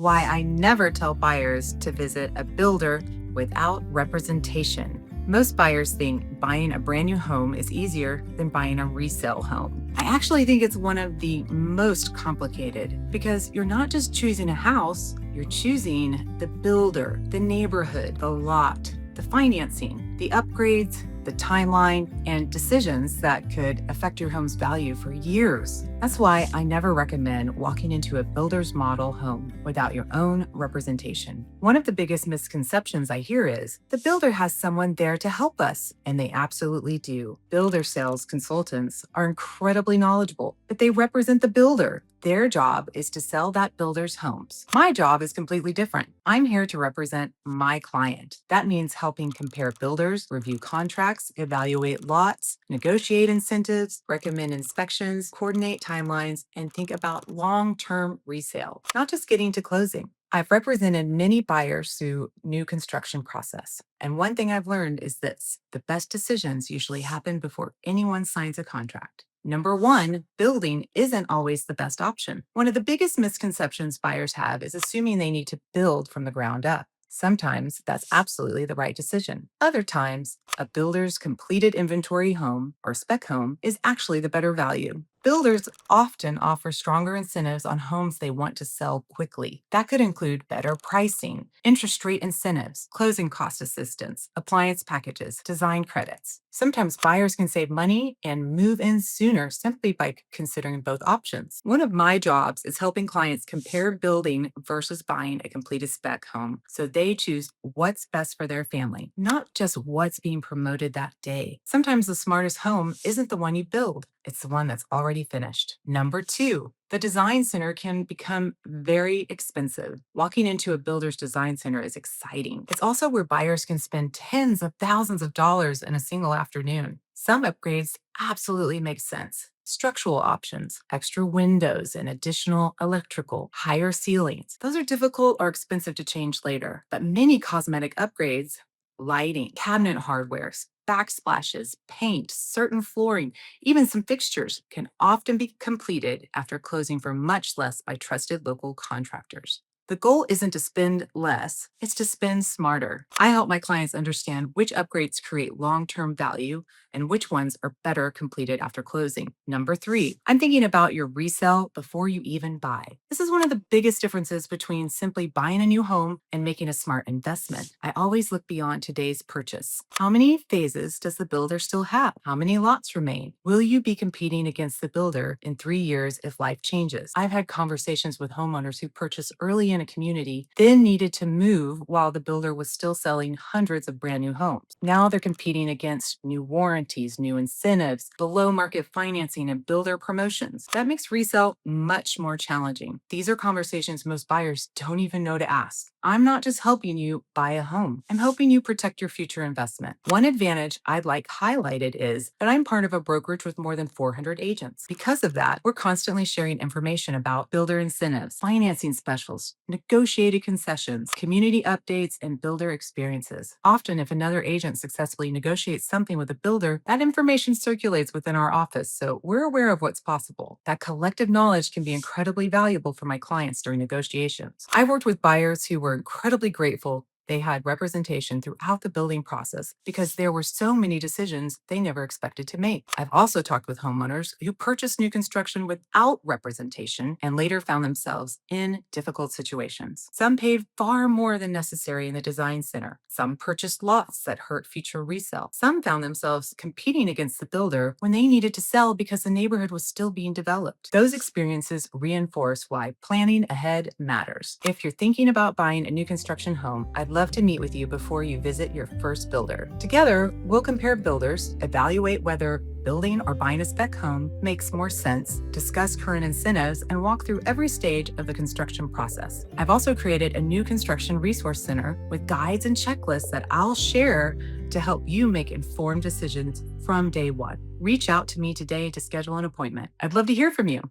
why I never tell buyers to visit a builder without representation. Most buyers think buying a brand new home is easier than buying a resale home. I actually think it's one of the most complicated because you're not just choosing a house, you're choosing the builder, the neighborhood, the lot, the financing, the upgrades, the timeline, and decisions that could affect your home's value for years. That's why I never recommend walking into a builder's model home without your own representation. One of the biggest misconceptions I hear is the builder has someone there to help us, and they absolutely do. Builder sales consultants are incredibly knowledgeable, but they represent the builder. Their job is to sell that builder's homes. My job is completely different. I'm here to represent my client. That means helping compare builders, review contracts, evaluate lots, negotiate incentives, recommend inspections, coordinate timelines, and think about long-term resale, not just getting to closing. I've represented many buyers through new construction process. And one thing I've learned is this: the best decisions usually happen before anyone signs a contract. Number one, building isn't always the best option. One of the biggest misconceptions buyers have is assuming they need to build from the ground up. Sometimes that's absolutely the right decision. Other times, a builder's completed inventory home or spec home is actually the better value. Builders often offer stronger incentives on homes they want to sell quickly. That could include better pricing, interest rate incentives, closing cost assistance, appliance packages, design credits. Sometimes buyers can save money and move in sooner simply by considering both options. One of my jobs is helping clients compare building versus buying a completed spec home so they choose what's best for their family, not just what's being promoted that day. Sometimes the smartest home isn't the one you build. It's the one that's already finished. Number two, the design center can become very expensive. Walking into a builder's design center is exciting. It's also where buyers can spend tens of thousands of dollars in a single afternoon. Some upgrades absolutely make sense. Structural options, extra windows and additional electrical, higher ceilings. Those are difficult or expensive to change later. But many cosmetic upgrades, lighting, cabinet hardwares, backsplashes, paint, certain flooring, even some fixtures can often be completed after closing for much less by trusted local contractors. The goal isn't to spend less, it's to spend smarter. I help my clients understand which upgrades create long-term value and which ones are better completed after closing. Number three, I'm thinking about your resale before you even buy. This is one of the biggest differences between simply buying a new home and making a smart investment. I always look beyond today's purchase. How many phases does the builder still have? How many lots remain? Will you be competing against the builder in 3 years if life changes? I've had conversations with homeowners who purchased early in a community, then needed to move while the builder was still selling hundreds of brand new homes. Now they're competing against new warranties, new incentives, below market financing, and builder promotions. That makes resale much more challenging. These are conversations most buyers don't even know to ask. I'm not just helping you buy a home, I'm helping you protect your future investment. One advantage I'd like highlighted is that I'm part of a brokerage with more than 400 agents. Because of that, we're constantly sharing information about builder incentives, financing specials, negotiated concessions, community updates, and builder experiences. Often, if another agent successfully negotiates something with a builder, that information circulates within our office, so we're aware of what's possible. That collective knowledge can be incredibly valuable for my clients during negotiations. I've worked with buyers who were incredibly grateful they had representation throughout the building process because there were so many decisions they never expected to make. I've also talked with homeowners who purchased new construction without representation and later found themselves in difficult situations. Some paid far more than necessary in the design center. Some purchased lots that hurt future resale. Some found themselves competing against the builder when they needed to sell because the neighborhood was still being developed. Those experiences reinforce why planning ahead matters. If you're thinking about buying a new construction home, I'd love to meet with you before you visit your first builder. Together, we'll compare builders, evaluate whether building or buying a spec home makes more sense, discuss current incentives, and walk through every stage of the construction process. I've also created a new construction resource center with guides and checklists that I'll share to help you make informed decisions from day one. Reach out to me today to schedule an appointment. I'd love to hear from you.